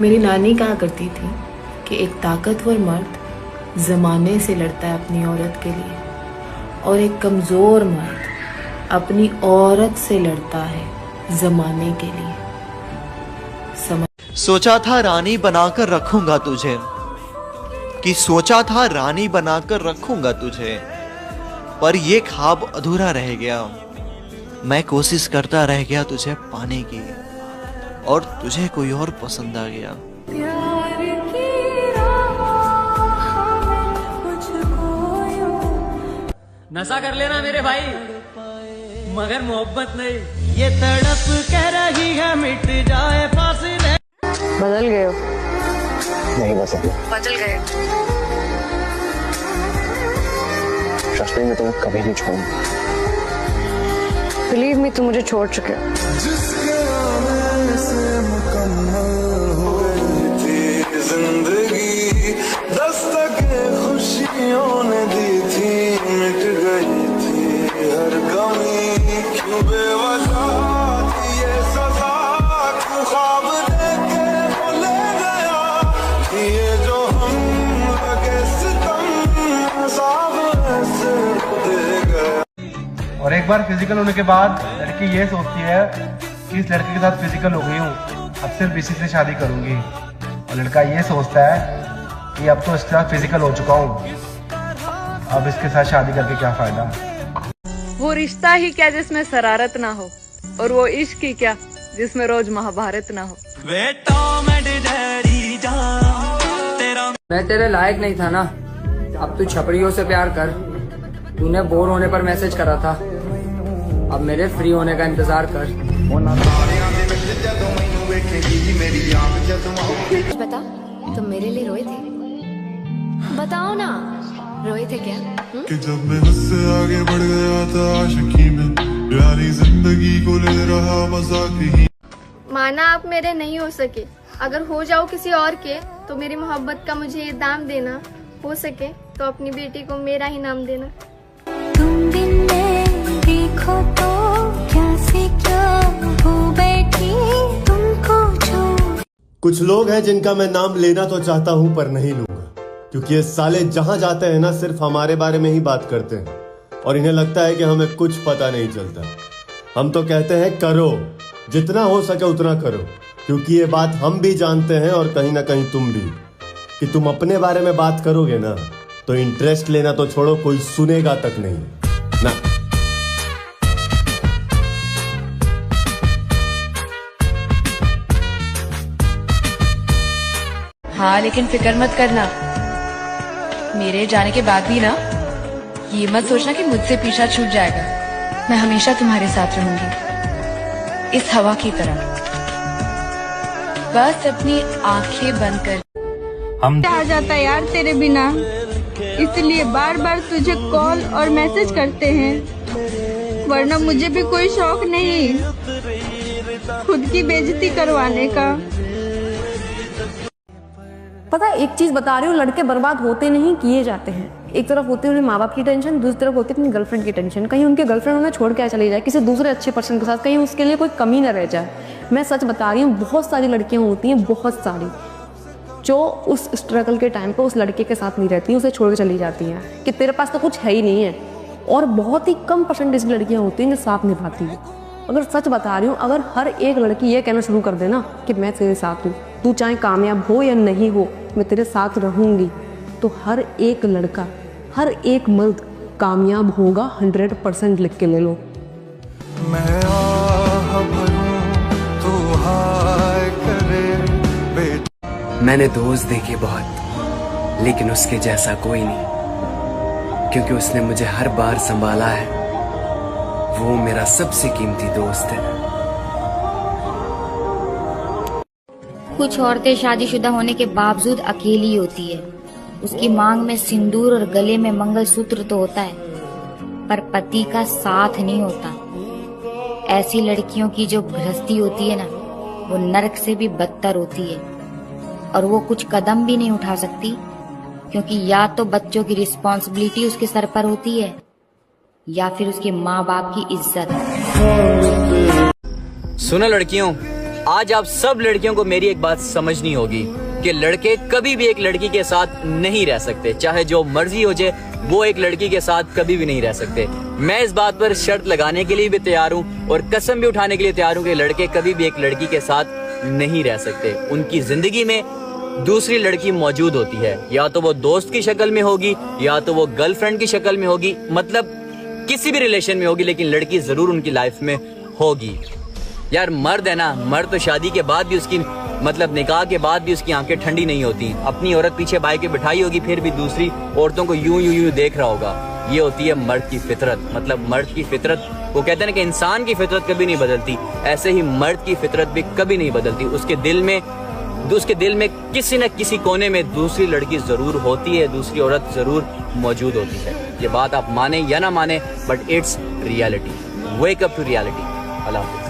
मेरी नानी कहा करती थी कि एक ताकतवर मर्द ज़माने से लड़ता है अपनी औरत के लिए, और एक कमज़ोर मर्द अपनी औरत से लड़ता है ज़माने के लिए। सोचा था रानी बनाकर रखूंगा तुझे, कि सोचा था रानी बनाकर रखूंगा तुझे, पर ये ख्वाब अधूरा रह गया। मैं कोशिश करता रह गया तुझे पाने की, और तुझे कोई और पसंद आ गया। नशा कर लेना मेरे भाई, मगर मोहब्बत नहीं। ये तड़प कह रही है मिट जाए फासले। बदल गए हो? नहीं बदल गए। शास्त्री मैं तुम्हें कभी नहीं छोड़ूंगा। बिलीव मी, तुम मुझे छोड़ चुके हो। जिसके आने से मुकम्मल हुई थी जिंदगी, दस्तक खुशियों ने दी थी, मिट गई थी हर कमी। क्यों बेवजह थी ये सजा, क्यों ख्वाब देके वो ले गया, ये जो हम लगे सितम अज़ाब ऐसे दे गया। और एक बार फिजिकल होने के बाद लड़की ये सोचती है कि इस लड़के के साथ फिजिकल हो गई हूँ, अब सिर्फ इसी से शादी करूंगी। और लड़का ये सोचता है कि अब तो इसके साथ फिजिकल हो चुका हूँ, अब इसके साथ शादी करके क्या फायदा। वो रिश्ता ही क्या जिसमें शरारत ना हो, और वो इश्क ही क्या जिसमें रोज महाभारत ना हो। मैं तेरे लायक नहीं था ना, अब तू छपड़ियों से प्यार कर। तूने बोर होने पर मैसेज करा था, अब मेरे फ्री होने का इंतजार कर। बता, तुम मेरे लिए रोए थे? बताओ ना, रोए थे क्या? कि जब मैं उससे आगे बढ़ गया था आशिकी में, प्यारी जिंदगी को ले रहा मजाक ही। माना आप मेरे नहीं हो सके, अगर हो जाओ किसी और के तो मेरी मोहब्बत का मुझे ये दाम देना। हो सके तो अपनी बेटी को मेरा ही नाम देना। तुम दिन में देखो तो क्या से क्या हो बैठी तुमको जो। कुछ लोग हैं जिनका मैं नाम लेना तो चाहता हूं पर नहीं लूंगा, क्योंकि ये साले जहां जाते हैं ना सिर्फ हमारे बारे में ही बात करते हैं, और इन्हें लगता है कि हमें कुछ पता नहीं चलता। हम तो कहते हैं करो, जितना हो सके उतना करो, क्योंकि ये बात हम भी जानते हैं और कहीं ना कहीं तुम भी, कि तुम अपने बारे में बात करोगे ना तो इंटरेस्ट लेना तो छोड़ो, कोई सुनेगा तक नहीं ना। हाँ, लेकिन फिक्र मत करना, मेरे जाने के बाद भी ना ये मत सोचना कि मुझसे पीछा छूट जाएगा। मैं हमेशा तुम्हारे साथ रहूंगी, इस हवा की तरह। बस अपनी आंखें बंद कर। हम आ जाता यार तेरे बिना, इसलिए बार बार तुझे कॉल और मैसेज करते हैं, वरना मुझे भी कोई शौक नहीं खुद की बेइज्जती करवाने का। पता है, एक चीज बता रही हूँ, लड़के बर्बाद होते नहीं, किए जाते हैं। एक तरफ होती है उन्हें माँ बाप की टेंशन, दूसरी तरफ होती है अपनी गर्लफ्रेंड की टेंशन। कहीं उनके गर्लफ्रेंड उन्हें छोड़ के चली जाए किसी दूसरे अच्छे पर्सन के साथ, कहीं उसके लिए कोई कमी न रह जाए। मैं सच बता रही हूँ, बहुत सारी लड़कियाँ होती हैं, बहुत सारी, जो उस स्ट्रगल के टाइम पे उस लड़के के साथ नहीं रहती, उसे छोड़ के चली जाती हैं कि तेरे पास तो कुछ है ही नहीं है। और बहुत ही कम परसेंटेज की लड़कियाँ होती हैं जो साथ निभाती हैं। अगर सच बता रही हूँ, अगर हर एक लड़की ये कहना शुरू कर देना कि मैं तेरे साथ हूँ, तू चाहे कामयाब हो या नहीं हो, मैं तेरे साथ रहूँगी, तो हर एक लड़का, हर एक मर्द कामयाब होगा। 100% लिख के ले लो। मैं आह भरूं तू हाय करे बेटा। मैंने दोस्त देखे बहुत, लेकिन उसके जैसा कोई नहीं, क्योंकि उसने मुझे हर बार संभाला है। वो मेरा सबसे कीमती दोस्त है। कुछ औरतें शादीशुदा होने के बावजूद अकेली होती है। उसकी मांग में सिंदूर और गले में मंगलसूत्र तो होता है, पर पति का साथ नहीं होता। ऐसी लड़कियों की जो गृहस्थी होती है ना, वो नरक से भी बदतर होती है, और वो कुछ कदम भी नहीं उठा सकती, क्योंकि या तो बच्चों की रिस्पॉन्सिबिलिटी उसके सर पर होती है, या फिर उसके माँ बाप की इज्जत। सुनो लड़कियों, आज आप सब लड़कियों को मेरी एक बात समझनी होगी कि लड़के कभी भी एक लड़की के साथ नहीं रह सकते, चाहे जो मर्जी हो जाए, वो एक लड़की के साथ कभी भी नहीं रह सकते। मैं इस बात पर शर्त लगाने के लिए भी तैयार हूँ और कसम भी उठाने के लिए तैयार हूँ कि लड़के कभी भी एक लड़की के साथ नहीं रह सकते। उनकी जिंदगी में दूसरी लड़की मौजूद होती है, या तो वो दोस्त की शक्ल में होगी या तो वो गर्लफ्रेंड की शक्ल में होगी, मतलब किसी भी रिलेशन में होगी, लेकिन लड़की जरूर उनकी लाइफ में होगी। यार मर्द है ना, मर्द तो शादी के बाद भी उसकी मतलब निकाह के बाद भी उसकी आंखें ठंडी नहीं होती। अपनी औरत पीछे बाइक के बिठाई होगी, फिर भी दूसरी औरतों को यूं देख रहा होगा। ये होती है मर्द की फितरत। मतलब मर्द की फितरत, वो कहते हैं ना कि इंसान की फितरत कभी नहीं बदलती, ऐसे ही मर्द की फितरत भी कभी नहीं बदलती। उसके दिल में किसी न किसी कोने में दूसरी लड़की जरूर होती है, दूसरी औरत जरूर मौजूद होती है। ये बात आप माने या ना माने, but it's reality. Wake up to reality. अल्लाह हाफिज़।